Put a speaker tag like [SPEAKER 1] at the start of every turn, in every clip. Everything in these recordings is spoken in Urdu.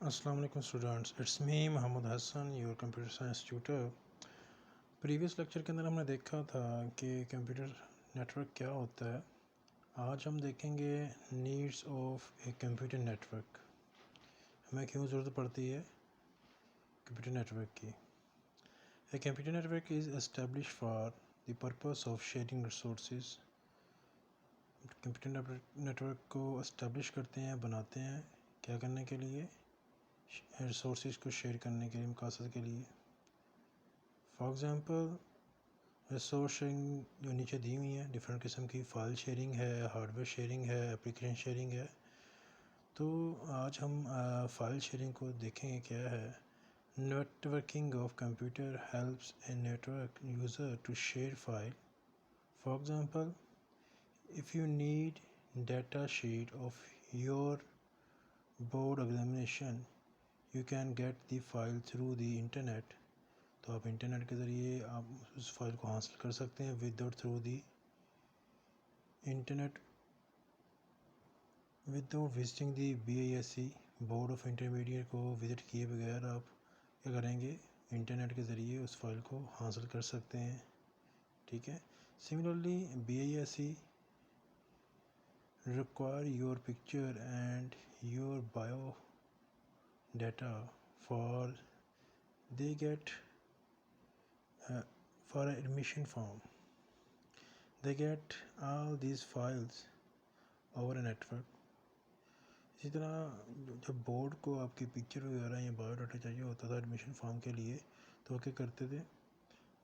[SPEAKER 1] السلام علیکم students, it's me Muhammad Hasan, your computer science tutor. Previous lecture کے اندر ہم نے دیکھا تھا کہ کمپیوٹر نیٹ ورک کیا ہوتا ہے۔ آج ہم دیکھیں گے needs of a computer network, ہمیں کیوں ضرورت پڑتی ہے کمپیوٹر نیٹ ورک کی۔ A computer network is establish for the purpose of sharing resources. Computer network کو اسٹیبلش کرتے ہیں، بناتے ہیں کیا کرنے کے لیے؟ ریسورسز کو شیئر کرنے کے لیے، مقاصد کے لیے۔ فار ایگزامپل ریسورس شیئرنگ جو نیچے دی ہوئی ہیں، ڈفرینٹ قسم کی فائل شیئرنگ ہے، ہارڈ ویئر شیئرنگ ہے، اپلیکیشن شیئرنگ ہے۔ تو آج ہم فائل شیئرنگ کو دیکھیں گے کیا ہے۔ Networking of computer helps a network user to share file. For example if you need data sheet of your board examination you can get the file through the internet۔ تو آپ انٹرنیٹ کے ذریعے آپ اس فائل کو حاصل کر سکتے ہیں without through the internet, without visiting the BISC board of intermediate کو وزٹ کیے بغیر آپ کیا کریں گے، انٹرنیٹ کے ذریعے اس فائل کو حاصل کر سکتے ہیں، ٹھیک ہے۔ Similarly BISC require your picture and your bio data for they get for an admission form, they get all these files over a network۔ اسی طرح جب بورڈ کو آپ کی پکچر وغیرہ یا بایو ڈاٹا چاہیے ہوتا تھا ایڈمیشن فارم کے لیے، تو وہ کیا کرتے تھے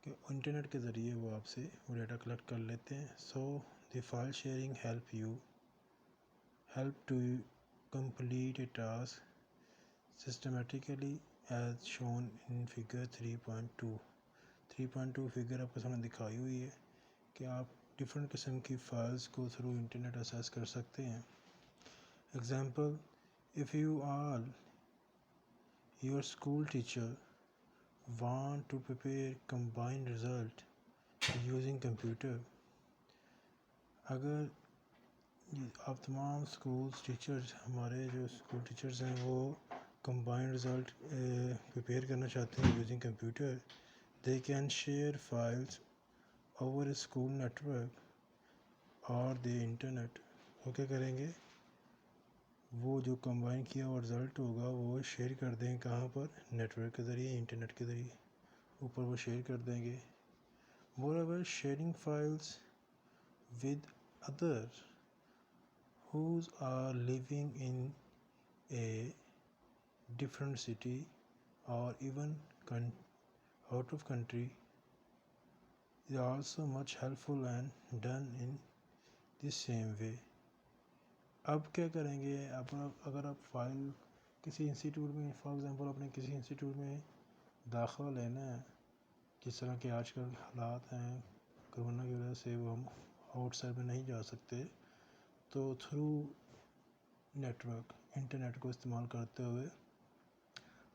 [SPEAKER 1] کہ انٹرنیٹ کے ذریعے وہ آپ سے وہ ڈیٹا کلیکٹ کر لیتے ہیں۔ So the file sharing help to complete a task systematically as shown in figure 3.2۔ 3.2 figure آپ کے سامنے دکھائی ہوئی ہے کہ آپ ڈفرینٹ قسم کی فائلز کو تھرو انٹرنیٹ ایکسیس کر سکتے ہیں۔ Example if you all your school teacher want to prepare combined result using computer، اگر آپ تمام اسکولس ٹیچرز، ہمارے جو اسکول ٹیچرز ہیں وہ کمبائنڈ رزلٹ پریپیئر کرنا چاہتے ہیں using computer, they can share files over school network اور دی انٹرنیٹ۔ وہ کیا کریں گے، وہ جو کمبائن کیا ہوا رزلٹ ہوگا وہ شیئر کر دیں گے، کہاں پر؟ نیٹ ورک کے ذریعے، انٹرنیٹ کے ذریعے اوپر وہ شیئر کر دیں گے۔ moreover sharing files with others who are living in a different city or even out of country is also much helpful and done in the same way۔ اب کیا کریں گے، اگر آپ فائل کسی انسٹیٹیوٹ میں، فار ایگزامپل اپنے کسی انسٹیٹیوٹ میں داخلہ لینا ہے، جس طرح کہ آج کل حالات ہیں کرونا کی وجہ سے وہ ہم آؤٹ سائڈ میں نہیں جا سکتے، تو تھرو نیٹ ورک انٹرنیٹ کو استعمال کرتے ہوئے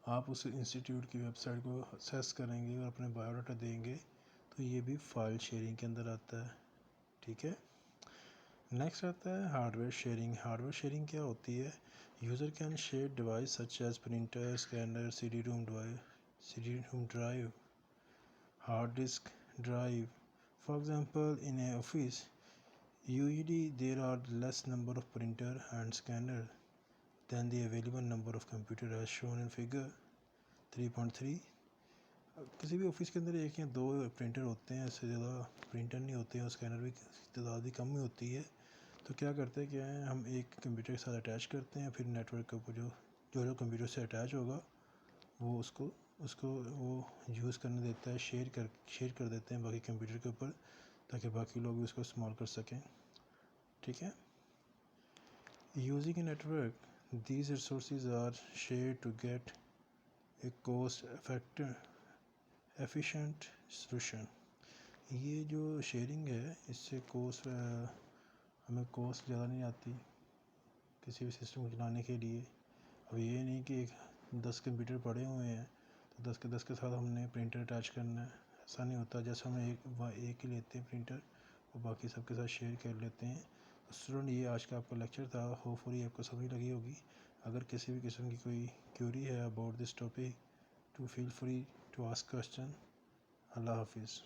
[SPEAKER 1] آپ اس انسٹیٹیوٹ کی ویب سائٹ کو ایکسیس کریں گے اور اپنے بایو ڈاٹا دیں گے، تو یہ بھی فائل شیئرنگ کے اندر آتا ہے، ٹھیک ہے۔ نیکسٹ آتا ہے hardware sharing. Hardware sharing کیا ہوتی ہے؟ User can share device such as printer, scanner, CD-ROM drive, hard disk drive۔ For example, in an office, usually there are less number of printer and scanner than the available number of computer as shown in figure 3.3۔ کسی بھی آفس کے اندر ایک یا دو پرنٹر ہوتے ہیں، اس سے زیادہ پرنٹر نہیں ہوتے ہیں، اور اسکینر بھی تعداد بھی کم ہی ہوتی ہے، تو کیا کرتے کیا ہیں، ہم ایک کمپیوٹر کے ساتھ اٹیچ کرتے ہیں، پھر نیٹ ورک کے اوپر جو کمپیوٹر سے اٹیچ ہوگا وہ اس کو وہ یوز کرنے دیتا ہے، شیئر کر دیتے ہیں باقی کمپیوٹر کے اوپر، تاکہ باقی لوگ بھی اس کو استعمال کر سکیں، ٹھیک ہے۔ Using a network these resources are share to get a cost efficient solution. یہ جو شیئرنگ ہے اس سے ہمیں کوسٹ زیادہ نہیں آتی کسی بھی سسٹم کو چلانے کے لیے۔ اب یہ نہیں کہ 10 کمپیوٹر پڑے ہوئے ہیں تو 10 کے ساتھ ہم نے پرنٹر اٹیچ کرنا ہے، ایسا نہیں ہوتا۔ جیسے ہم ایک ہی لیتے ہیں پرنٹر، اور باقی سب کے ساتھ شیئر کر لیتے ہیں۔ اسٹوڈنٹ، یہ آج کا آپ کا لیکچر تھا، ہوپ فلی آپ کو سمجھ لگی ہوگی۔ اگر کسی بھی قسم کی کوئی کیوری ہے about this topic to feel free to ask question. اللہ حافظ.